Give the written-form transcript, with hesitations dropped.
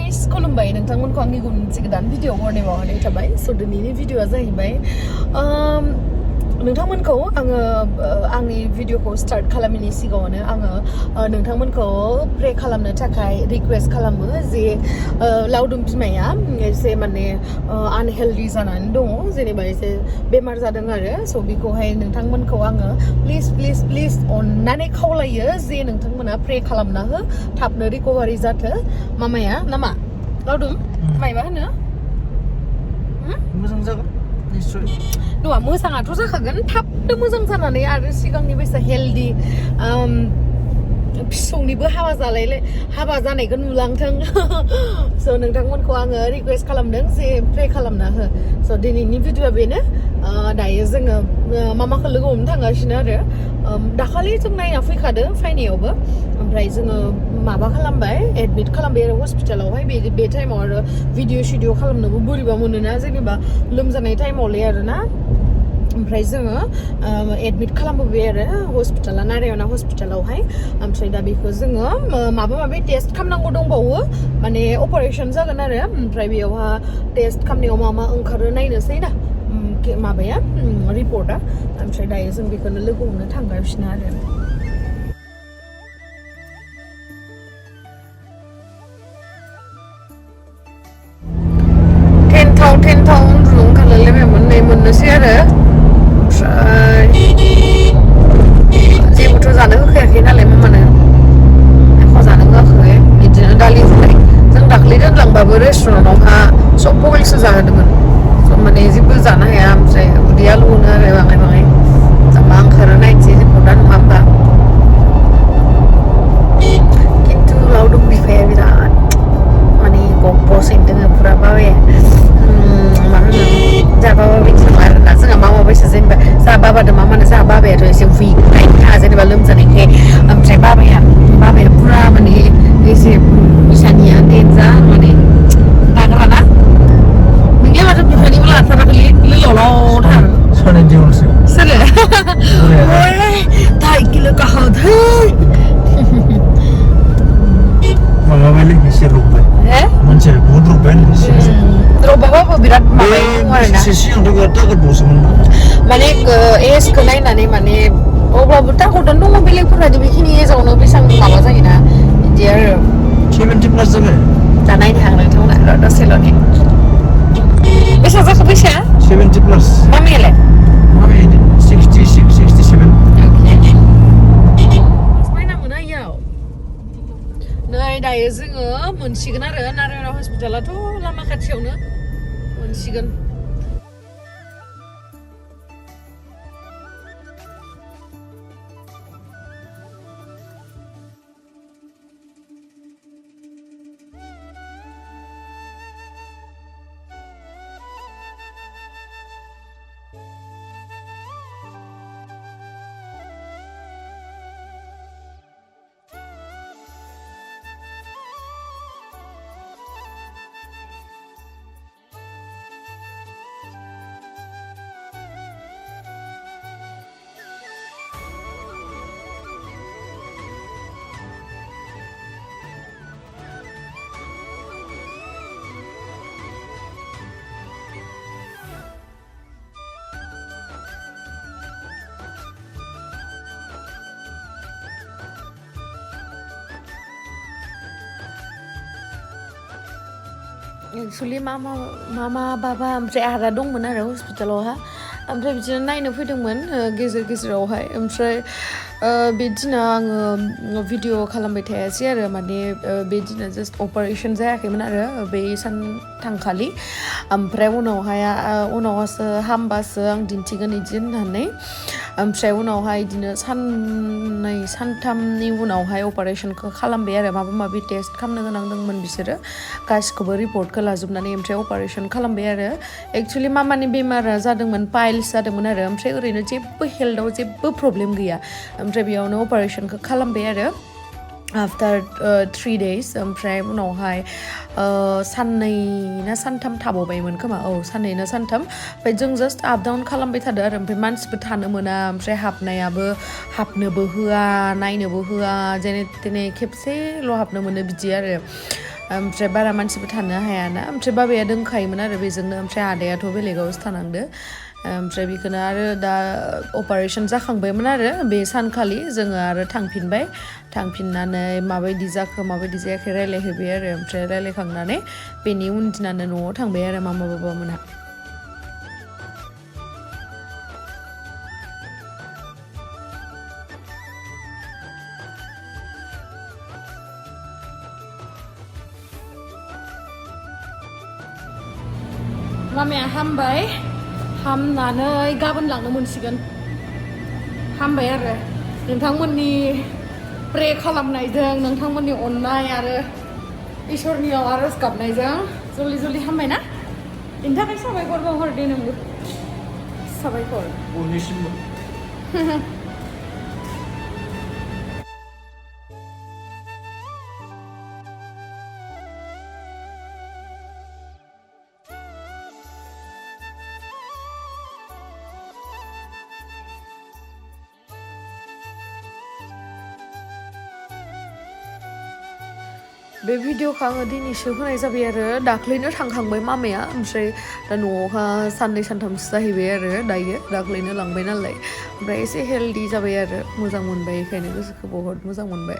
guys, खुलुमबाय नोंथांमोनखौ आंनि मोनसे गोदान भिडिअ बरनायनाय थाबाय स' दिनैनि भिडिअआ जाहैबाय नोंथांमोनखौ आङो आंनि भिडिअखौ स्टार्ट खालामनायनि सिगाङावनो आङो नोंथांमोनखौ प्रे खालामनो थाखाय रिक्वेस्ट खालामो जे लावदुम बिमाया एसे माने आनहेल्दि जानानै दङ जेनेबा एसे बेमार जादों आरो स' बेखौहाय नोंथांमोनखौ आङो प्लिज अननानै खावलायो जे नोंथांमोना प्रे खालामना हो थाबनो रिकभारि जाथो मामाया नामा लावदुम मायबा होनो मोजां जागोन निश्चय नङा मोजाङाथ' जाखागोन थाबनो मोजां जानानै आरो सिगांनि बायसा हेल्दि फिसौनिबो हाबा जानायखौ नुलांथों स' नोंथांमोनखौ आङो रिक्वेस्ट खालामदों जे प्रे खालामना हो स' दिनैनि भिडिअआ बेनो दायो जोङो मामाखौ लोगो हमनो थांगासिनो आरो दाखालि जों नायना फैखादों फैनायावबो ओमफ्राय जोङो माबा खालामबाय एडमिट खालामबाय आरो हस्पिटालावहाय बे टाइमाव आरो भिडिअ खालामनोबो बोरैबा मोनोना जेनेबा लोमजानाय टाइमावलाय आरोना ओमफ्राय जोङो एडमिट खालामबोबाय आरो हस्पिटाला नारायना हस्पिटालावहाय ओमफ्राय दा बेखौ जोङो माबा टेस्ट खालामनांगौ दंबावो माने अपारेशन जागोन आरो ओमफ्राय बेयावहा टेस्ट खालामनायाव मा ओंखारो नायनोसै दा माबाया रिपर्टआ ओमफ्राय दायो जों बेखौनो लोगो हमनो थांगासिनो आरो टेन्थाव उन्दुनो ओंखारलायलायबायमोन नै मोननोसै आरो ओमफ्राय जेबोथ' जानो होखायाखै नालाय मामानो एख' जानो होआखै बिदिनो दालि फुलाय जों दाख्लै दोनलांबाबो रेस्टुरेन्टावहा सब बयलसो जाहोदोंमोन माने जेबो जानो हाया ओमफ्राय उदैया लुनो आरो बाङाय दा मा ओंखारो नायनोसै रिपर्टआ नङा होमबा खिन्थु लावदुम बिफाया बिराद माने गब्ब' सेंदों फुरा बाबाया मा होनो जोंहा बाबा बायदि नङा आरोना जोंहा मामा बायसा जेनेबा जोंहा बाबादों मामानो जोंहा बाबायाथ' एसे उइक नायखा जेनेबा लोमजानायखाय ओमफ्राय बाबाया फुरा माने एसे इसानिया देन्जार माने नागाराना नोंनिया माथो बिफानिबो लाथाराखैलै लोलावथार सोरो ढाई किलो कहाधै माबा बायलै एसे रुबाय मोनसे बहुत रुबाय रबाबाबो बिराद माबायो दङ आरोना सिगांथ' बिराद तागतबावसोमोन माने एजखौ नायनानै माने अब्लाबो तागतआनो दङ बेलेगफोरबायदि बेखिनि एजावनो बेसेबां माबा जायोना बिदि आरो 70+ जाबाय दा नायनो हागोन नोंथांमोना दसेल'नि बेसेबां जाखो बैसोआ 70+ मामियालाय मामिया 66 67 बायना मोना इयाव नै दायो जोङो मोनसिगोन आरो नारायना हस्पिटालाथ' लामा खाथियावनो मोनसिगोन एक्सुवेलि मामा बाबा ओमफ्राय आदा दंमोन आरो हस्पिटालावहा ओमफ्राय बिदिनो नायनो फैदोंमोन गेजेरावहाय ओमफ्राय बे दिना आङो भिडिअ खालामबाय थायासै आरो माने बे दिना जास्ट अपारेशन जायाखैमोन आरो बे थांखालि ओमफ्राय उनावहासो हामबासो आं दिन्थिगोन बिदि होननानै ओमफ्राय उनावहाय बिदिनो साननै सानथामनि उनावहाय अपारेशनखौ खालामबाय आरो माबा टेस्ट खालामनो गोनां दंमोन बिसोरो गासिखौबो रिपर्टखौ लाजोबनानै ओमफ्राय अपारेशन खालामबाय आरो एक्सुवेलि मामानि बेमारा जादोंमोन पाइल्स जादोंमन आरो ओमफ्राय ओरैनो जेबो हेल्थआव जेबो प्रब्लेम गैया ओमफ्राय बेयावनो अपारेशनखौ खालामबाय आरो आफ्टार 3 days ओमफ्राय उनावहाय साननै ना सानथाम थाबावबायमोन खोमा साननै ना सानथाम ओमफ्राय जों जास्ट आप डाउन खालामबाय थादों आरो ओमफ्राय मानसिबो थानो मोना ओमफ्राय हाबनोबो होआ नायनोबो होआ जेने तेने खेबसेल' हाबनो मोनो बिदि आरो ओमफ्राय बारा मानसिबो थानो हायाना ओमफ्राय बाबाया दोंखायोमोन आरो बेजोंनो ओमफ्राय आदायाथ' बेलेगावसो थानांदो ओमफ्राय बेखौनो आरो दा अपारेशन जाखांबायमोन आरो बे सानखालि जोङो आरो थांफिननानै माबायदि जाखो माबायदि जायाखै रायलायहैबाय आरो ओमफ्राय रायलायखांनानै बेनि उनदिनानो न'आव थांबाय आरो मामा बाबा मोनहा मामाया हामबाय हामनानै गाबोन लांनो मोनसिगोन हामबाय आरो नोंथांमोननि प्रे खालामनायजों नोंथांमोननि अननाय आरो इसोरनियाव आरज गाबनायजों जल्दि हामबाय ना बेनि थाखाय साबायखर बावहरदे नोंबो साबायखर बयनिसिमबो बे भिडिअखौ आङो दिनैसो होनाय जाबाय आरो दाख्लैनो थांखांबाय मामाया ओमफ्राय दा न'आवहा साननै सानथामसो जाहैबाय आरो दायो दाख्लैनो लांबाय नालाय ओमफ्राय एसे हेल्डि जाबाय आरो मोजां मोनबाय बेखायनो गोसोखौ बहुत मोजां मोनबाय